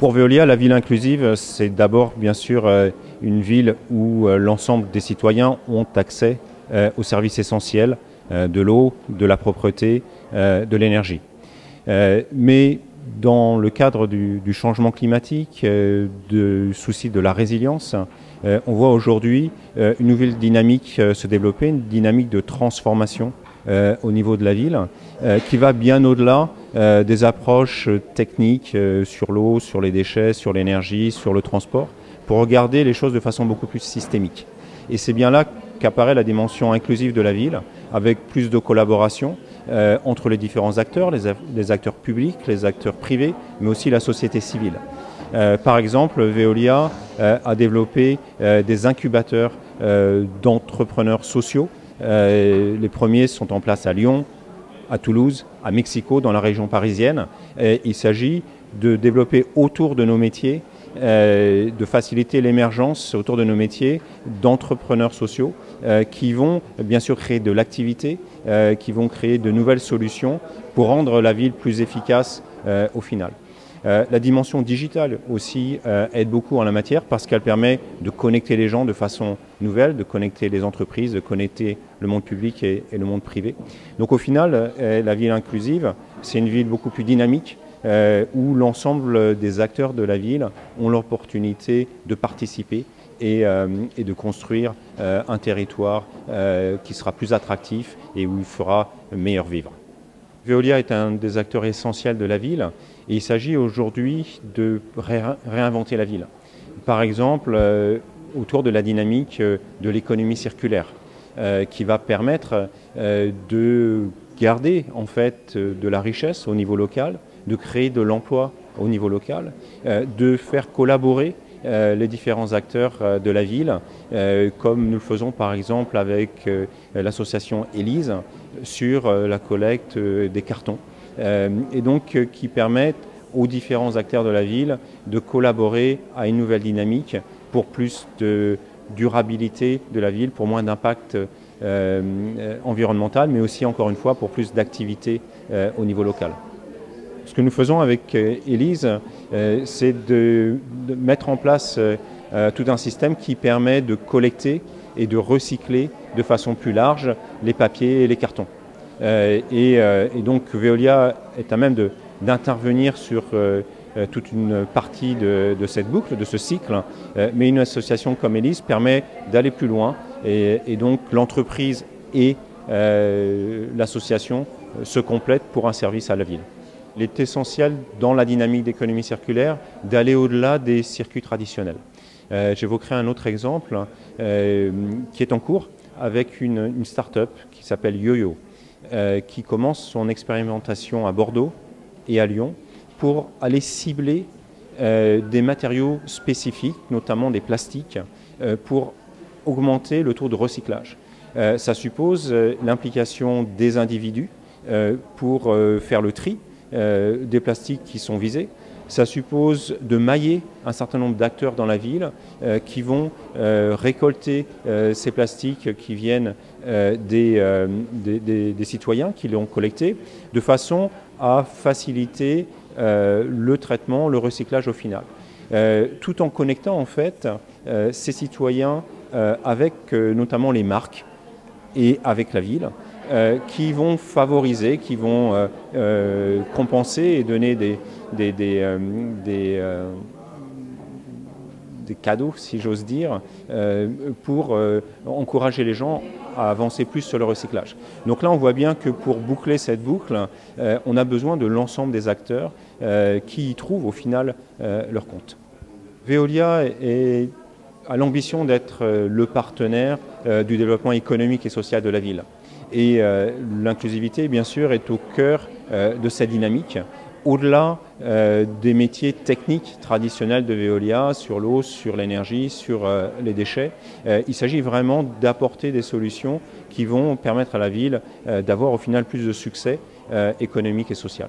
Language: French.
Pour Veolia, la ville inclusive, c'est d'abord bien sûr une ville où l'ensemble des citoyens ont accès aux services essentiels de l'eau, de la propreté, de l'énergie. Mais dans le cadre du changement climatique, du souci de la résilience, on voit aujourd'hui une nouvelle dynamique se développer, une dynamique de transformation au niveau de la ville, qui va bien au-delà des approches techniques sur l'eau, sur les déchets, sur l'énergie, sur le transport, pour regarder les choses de façon beaucoup plus systémique. Et c'est bien là qu'apparaît la dimension inclusive de la ville, avec plus de collaboration entre les différents acteurs, les acteurs publics, les acteurs privés, mais aussi la société civile. Par exemple, Veolia a développé des incubateurs d'entrepreneurs sociaux. Les premiers sont en place à Lyon, à Toulouse, à Mexico, dans la région parisienne. Il s'agit de développer autour de nos métiers, de faciliter l'émergence autour de nos métiers d'entrepreneurs sociaux qui vont bien sûr créer de l'activité, qui vont créer de nouvelles solutions pour rendre la ville plus efficace au final. La dimension digitale aussi aide beaucoup en la matière parce qu'elle permet de connecter les gens de façon nouvelle, de connecter les entreprises, de connecter le monde public et le monde privé. Donc au final, la ville inclusive, c'est une ville beaucoup plus dynamique où l'ensemble des acteurs de la ville ont l'opportunité de participer et de construire un territoire qui sera plus attractif et où il fera meilleur vivre. Veolia est un des acteurs essentiels de la ville et il s'agit aujourd'hui de réinventer la ville. Par exemple, autour de la dynamique de l'économie circulaire qui va permettre de garder en fait de la richesse au niveau local, de créer de l'emploi au niveau local, de faire collaborer les différents acteurs de la ville, comme nous le faisons par exemple avec l'association Élise sur la collecte des cartons, et donc qui permettent aux différents acteurs de la ville de collaborer à une nouvelle dynamique pour plus de durabilité de la ville, pour moins d'impact environnemental, mais aussi encore une fois pour plus d'activité au niveau local. Ce que nous faisons avec Élise, c'est de mettre en place tout un système qui permet de collecter et de recycler de façon plus large les papiers et les cartons. Et donc Veolia est à même d'intervenir sur toute une partie de cette boucle, de ce cycle, mais une association comme Élise permet d'aller plus loin et donc l'entreprise et l'association se complètent pour un service à la ville. Il est essentiel dans la dynamique d'économie circulaire d'aller au-delà des circuits traditionnels. J'évoquerai un autre exemple qui est en cours avec une start-up qui s'appelle YoYo, qui commence son expérimentation à Bordeaux et à Lyon pour aller cibler des matériaux spécifiques, notamment des plastiques, pour augmenter le taux de recyclage. Ça suppose l'implication des individus pour faire le tri des plastiques qui sont visés. Ça suppose de mailler un certain nombre d'acteurs dans la ville qui vont récolter ces plastiques qui viennent des citoyens qui les ont collectés, de façon à faciliter le traitement, le recyclage au final. Tout en connectant en fait ces citoyens avec notamment les marques et avec la ville, qui vont favoriser, qui vont compenser et donner des cadeaux, si j'ose dire, pour encourager les gens à avancer plus sur le recyclage. Donc là, on voit bien que pour boucler cette boucle, on a besoin de l'ensemble des acteurs qui y trouvent au final leur compte. Veolia a l'ambition d'être le partenaire du développement économique et social de la ville. Et l'inclusivité, bien sûr, est au cœur de cette dynamique, au-delà des métiers techniques traditionnels de Veolia, sur l'eau, sur l'énergie, sur les déchets. Il s'agit vraiment d'apporter des solutions qui vont permettre à la ville d'avoir au final plus de succès économique et social.